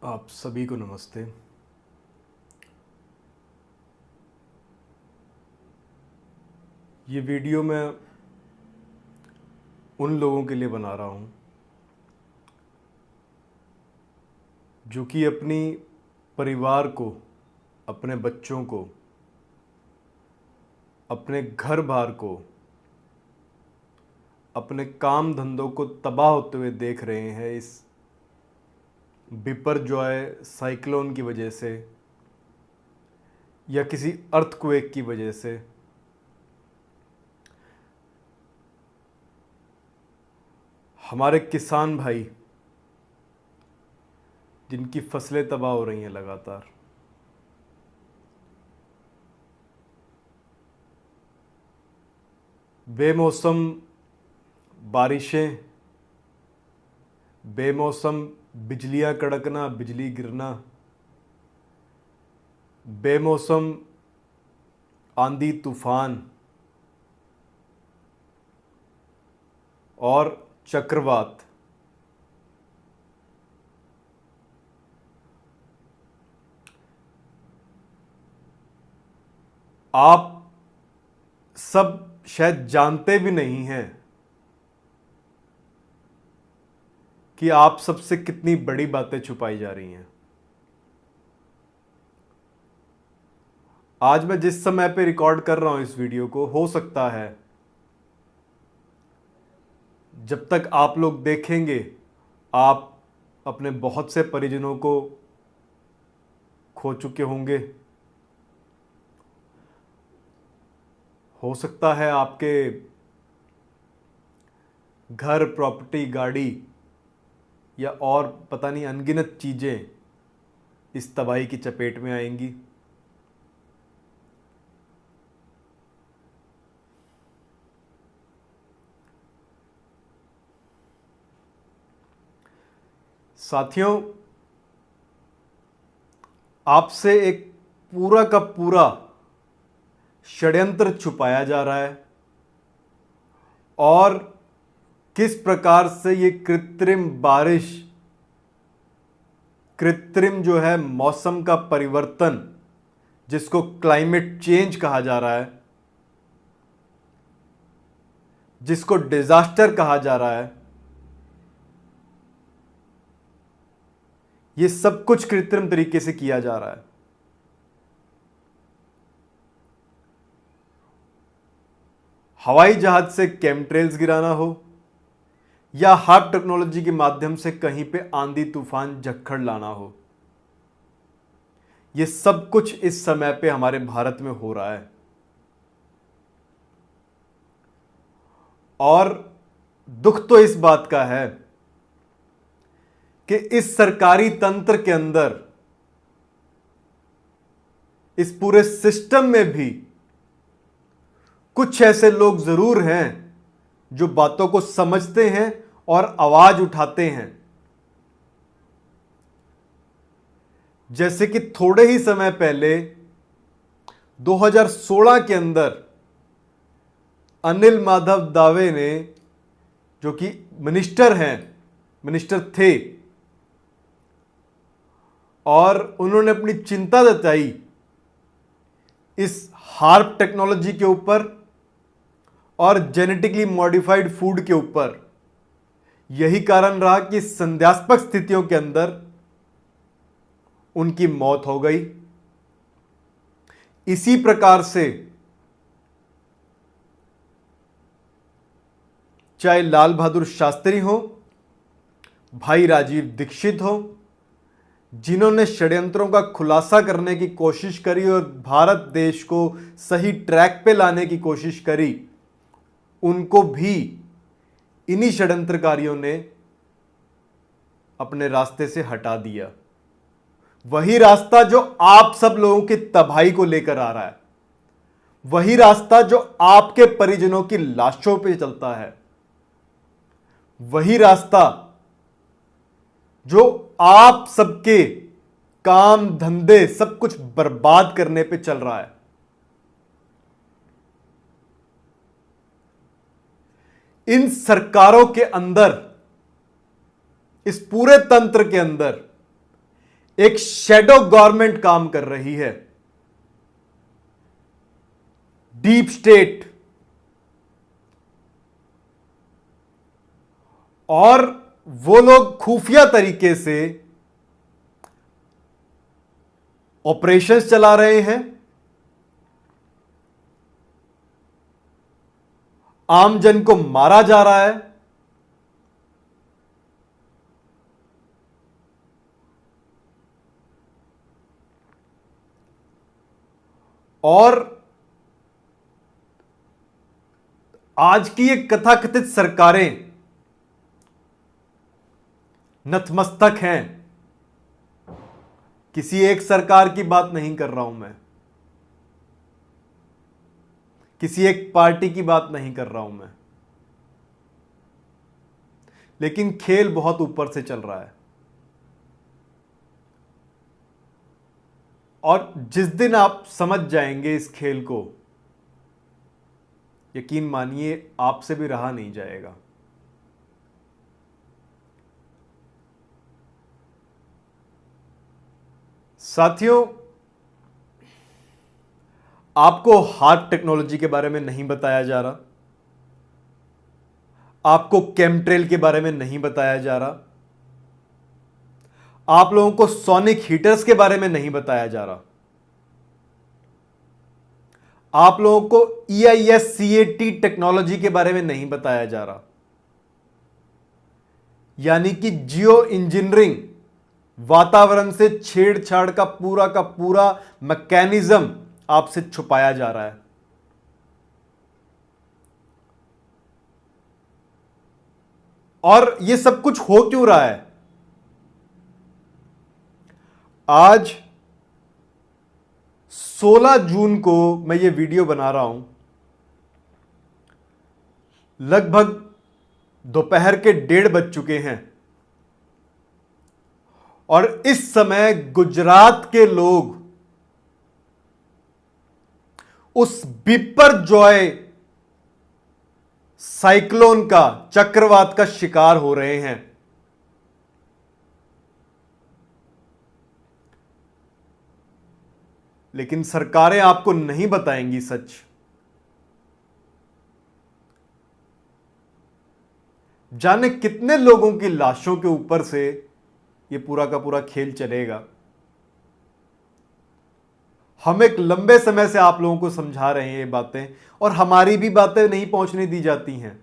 आप सभी को नमस्ते। ये वीडियो मैं उन लोगों के लिए बना रहा हूँ जो कि अपनी परिवार को, अपने बच्चों को, अपने घर बार को, अपने काम धंधों को तबाह होते हुए देख रहे हैं इस बिपरजॉय साइक्लोन की वजह से या किसी अर्थक्वेक की वजह से। हमारे किसान भाई जिनकी फसलें तबाह हो रही हैं लगातार, बेमौसम बारिशें, बेमौसम बिजलियां कड़कना, बिजली गिरना, बेमौसम आंधी तूफान और चक्रवात। आप सब शायद जानते भी नहीं हैं कि आप सबसे कितनी बड़ी बातें छुपाई जा रही हैं। आज मैं जिस समय पे रिकॉर्ड कर रहा हूं इस वीडियो को, हो सकता है जब तक आप लोग देखेंगे आप अपने बहुत से परिजनों को खो चुके होंगे। हो सकता है आपके घर, प्रॉपर्टी, गाड़ी या और पता नहीं अनगिनत चीज़ें इस तबाही की चपेट में आएंगी। साथियों, आपसे एक पूरा का पूरा षड्यंत्र छुपाया जा रहा है और किस प्रकार से ये कृत्रिम बारिश, कृत्रिम जो है मौसम का परिवर्तन, जिसको क्लाइमेट चेंज कहा जा रहा है, जिसको डिजास्टर कहा जा रहा है, ये सब कुछ कृत्रिम तरीके से किया जा रहा है। हवाई जहाज से केमट्रेल्स गिराना हो या हार्प टेक्नोलॉजी के माध्यम से कहीं पे आंधी तूफान झक्खड़ लाना हो, यह सब कुछ इस समय पे हमारे भारत में हो रहा है। और दुख तो इस बात का है कि इस सरकारी तंत्र के अंदर, इस पूरे सिस्टम में भी कुछ ऐसे लोग जरूर हैं जो बातों को समझते हैं और आवाज उठाते हैं। जैसे कि थोड़े ही समय पहले 2016 के अंदर अनिल माधव दावे ने, जो कि मिनिस्टर थे, और उन्होंने अपनी चिंता जताई इस हार्प टेक्नोलॉजी के ऊपर और जेनेटिकली मॉडिफाइड फूड के ऊपर। यही कारण रहा कि संदेहास्पद स्थितियों के अंदर उनकी मौत हो गई। इसी प्रकार से चाहे लाल बहादुर शास्त्री हो, भाई राजीव दीक्षित हो, जिन्होंने षड्यंत्रों का खुलासा करने की कोशिश करी और भारत देश को सही ट्रैक पे लाने की कोशिश करी, उनको भी इन्हीं षड्यंत्रकारियों ने अपने रास्ते से हटा दिया। वही रास्ता जो आप सब लोगों की तबाही को लेकर आ रहा है, वही रास्ता जो आपके परिजनों की लाशों पे चलता है, वही रास्ता जो आप सबके काम धंधे सब कुछ बर्बाद करने पे चल रहा है। इन सरकारों के अंदर, इस पूरे तंत्र के अंदर एक शैडो गवर्नमेंट काम कर रही है, डीप स्टेट। और वो लोग खुफिया तरीके से ऑपरेशंस चला रहे हैं, आम जन को मारा जा रहा है, और आज की ये कथाकथित सरकारें नतमस्तक हैं। किसी एक सरकार की बात नहीं कर रहा हूं मैं, किसी एक पार्टी की बात नहीं कर रहा हूं मैं, लेकिन खेल बहुत ऊपर से चल रहा है। और जिस दिन आप समझ जाएंगे इस खेल को, यकीन मानिए आपसे भी रहा नहीं जाएगा। साथियों, आपको हार्ट टेक्नोलॉजी के बारे में नहीं बताया जा रहा, आपको केमट्रेल के बारे में नहीं बताया जा रहा, आप लोगों को सोनिक हीटर्स के बारे में नहीं बताया जा रहा, आप लोगों को EISCAT टेक्नोलॉजी के बारे में नहीं बताया जा रहा, यानी कि जियो इंजीनियरिंग, वातावरण से छेड़छाड़ का पूरा मैकेनिज्म आपसे छुपाया जा रहा है। और यह सब कुछ हो क्यों रहा है? आज 16 जून को मैं ये वीडियो बना रहा हूं, लगभग दोपहर के 1:30 बज चुके हैं, और इस समय गुजरात के लोग उस बिपरजॉय साइक्लोन का, चक्रवात का शिकार हो रहे हैं। लेकिन सरकारें आपको नहीं बताएंगी सच। जाने कितने लोगों की लाशों के ऊपर से ये पूरा का पूरा खेल चलेगा। हम एक लंबे समय से आप लोगों को समझा रहे हैं ये बातें, और हमारी भी बातें नहीं पहुंचने दी जाती हैं।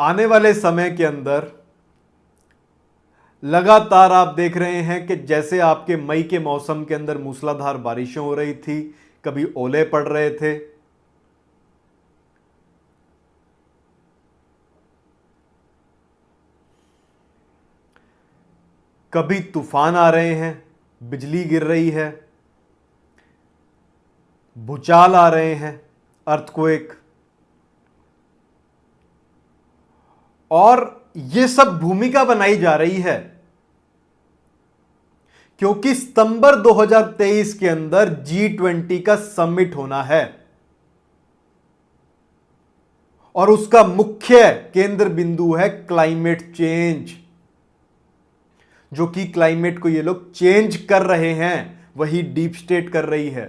आने वाले समय के अंदर लगातार आप देख रहे हैं कि जैसे आपके मई के मौसम के अंदर मूसलाधार बारिशें हो रही थी, कभी ओले पड़ रहे थे, कभी तूफान आ रहे हैं, बिजली गिर रही है, भूचाल आ रहे हैं, अर्थक्वेक, और यह सब भूमिका बनाई जा रही है क्योंकि सितंबर 2023 के अंदर G20 का समिट होना है, और उसका मुख्य केंद्र बिंदु है क्लाइमेट चेंज। जो कि क्लाइमेट को ये लोग चेंज कर रहे हैं, वही डीप स्टेट कर रही है।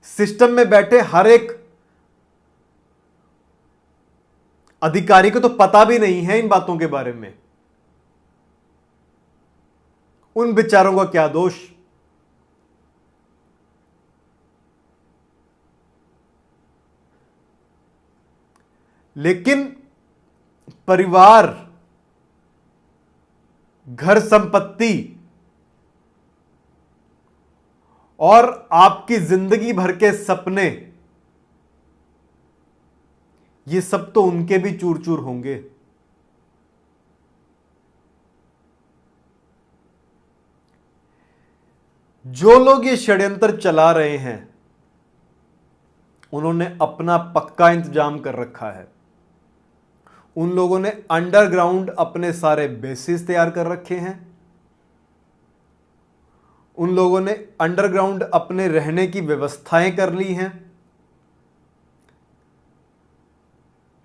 सिस्टम में बैठे हर एक अधिकारी को तो पता भी नहीं है इन बातों के बारे में। उन बेचारों का क्या दोष? लेकिन परिवार, घर संपत्ति और आपकी जिंदगी भर के सपने, ये सब तो उनके भी चूर चूर होंगे। जो लोग ये षड्यंत्र चला रहे हैं, उन्होंने अपना पक्का इंतजाम कर रखा है। उन लोगों ने अंडरग्राउंड अपने सारे बेसिस तैयार कर रखे हैं। उन लोगों ने अंडरग्राउंड अपने रहने की व्यवस्थाएं कर ली हैं।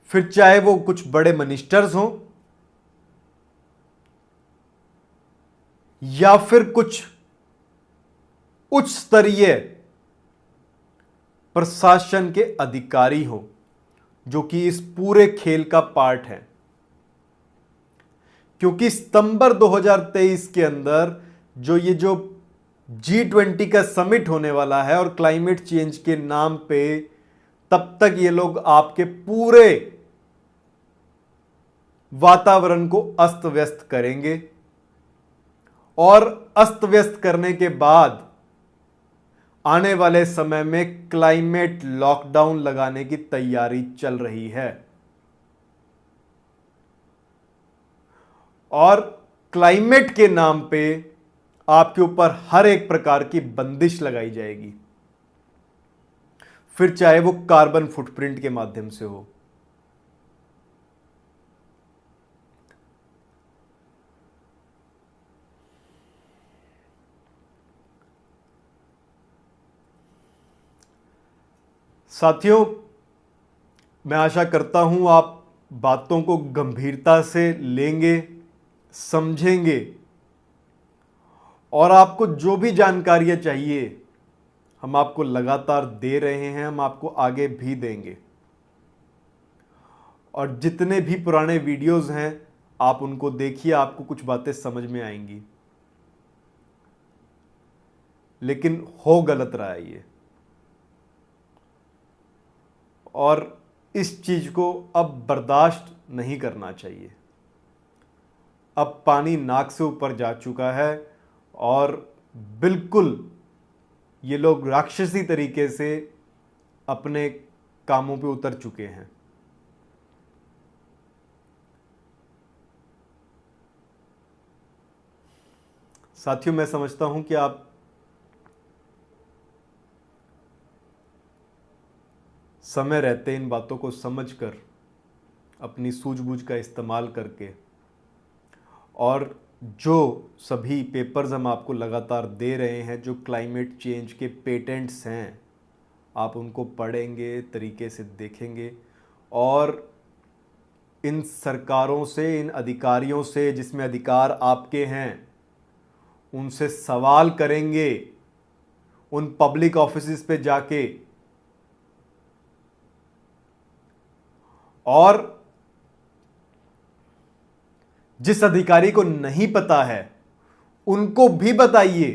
फिर चाहे वो कुछ बड़े मिनिस्टर्स हों या फिर कुछ उच्च स्तरीय प्रशासन के अधिकारी हो जो कि इस पूरे खेल का पार्ट है। क्योंकि सितंबर 2023 के अंदर जो G20 का समिट होने वाला है और क्लाइमेट चेंज के नाम पे तब तक ये लोग आपके पूरे वातावरण को अस्त व्यस्त करेंगे और अस्त व्यस्त करने के बाद आने वाले समय में क्लाइमेट लॉकडाउन लगाने की तैयारी चल रही है और क्लाइमेट के नाम पे आपके ऊपर हर एक प्रकार की बंदिश लगाई जाएगी, फिर चाहे वो कार्बन फुटप्रिंट के माध्यम से हो। साथियों, मैं आशा करता हूं आप बातों को गंभीरता से लेंगे, समझेंगे और आपको जो भी जानकारियां चाहिए हम आपको लगातार दे रहे हैं, हम आपको आगे भी देंगे। और जितने भी पुराने वीडियोस हैं आप उनको देखिए, आपको कुछ बातें समझ में आएंगी, लेकिन हो गलत रहा है ये। और इस चीज को अब बर्दाश्त नहीं करना चाहिए। अब पानी नाक से ऊपर जा चुका है और बिल्कुल ये लोग राक्षसी तरीके से अपने कामों पे उतर चुके हैं। साथियों, मैं समझता हूं कि आप समय रहते इन बातों को समझकर अपनी सूझबूझ का इस्तेमाल करके और जो सभी पेपर्स हम आपको लगातार दे रहे हैं, जो क्लाइमेट चेंज के पेटेंट्स हैं, आप उनको पढ़ेंगे, तरीके से देखेंगे और इन सरकारों से, इन अधिकारियों से जिसमें अधिकार आपके हैं, उनसे सवाल करेंगे, उन पब्लिक ऑफिसेस पे जाके। और जिस अधिकारी को नहीं पता है उनको भी बताइए।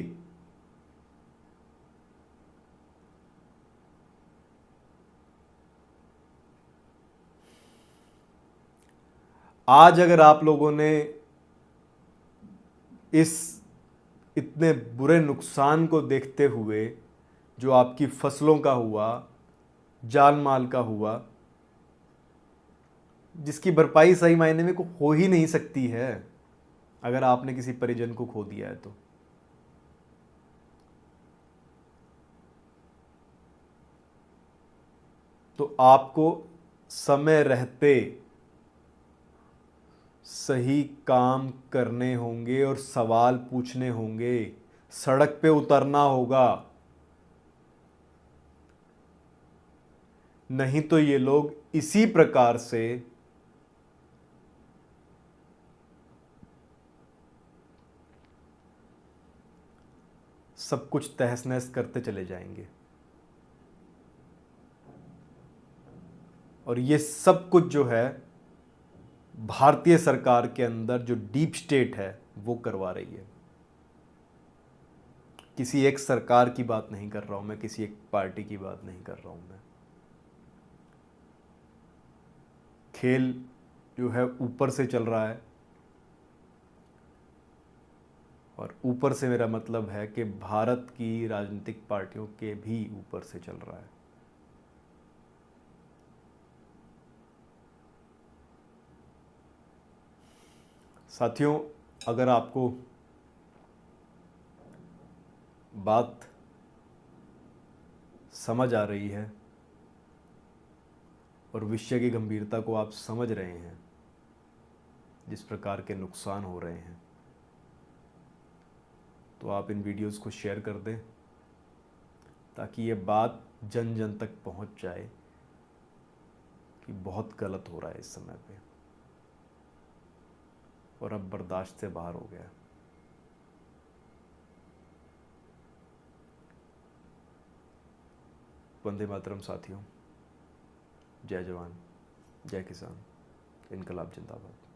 आज अगर आप लोगों ने इस इतने बुरे नुकसान को देखते हुए, जो आपकी फसलों का हुआ, जान माल का हुआ, जिसकी भरपाई सही मायने में हो ही नहीं सकती है अगर आपने किसी परिजन को खो दिया है तो आपको समय रहते सही काम करने होंगे और सवाल पूछने होंगे, सड़क पे उतरना होगा। नहीं तो ये लोग इसी प्रकार से सब कुछ तहस नहस करते चले जाएंगे। और ये सब कुछ जो है भारतीय सरकार के अंदर जो डीप स्टेट है वो करवा रही है। किसी एक सरकार की बात नहीं कर रहा हूं मैं, किसी एक पार्टी की बात नहीं कर रहा हूं मैं। खेल जो है ऊपर से चल रहा है और ऊपर से मेरा मतलब है कि भारत की राजनीतिक पार्टियों के भी ऊपर से चल रहा है। साथियों, अगर आपको बात समझ आ रही है और विषय की गंभीरता को आप समझ रहे हैं, जिस प्रकार के नुकसान हो रहे हैं, तो आप इन वीडियोस को शेयर कर दें ताकि ये बात जन जन तक पहुंच जाए कि बहुत गलत हो रहा है इस समय पे और अब बर्दाश्त से बाहर हो गया है। वंदे मातरम साथियों, जय जवान, जय किसान, इनकलाब जिंदाबाद।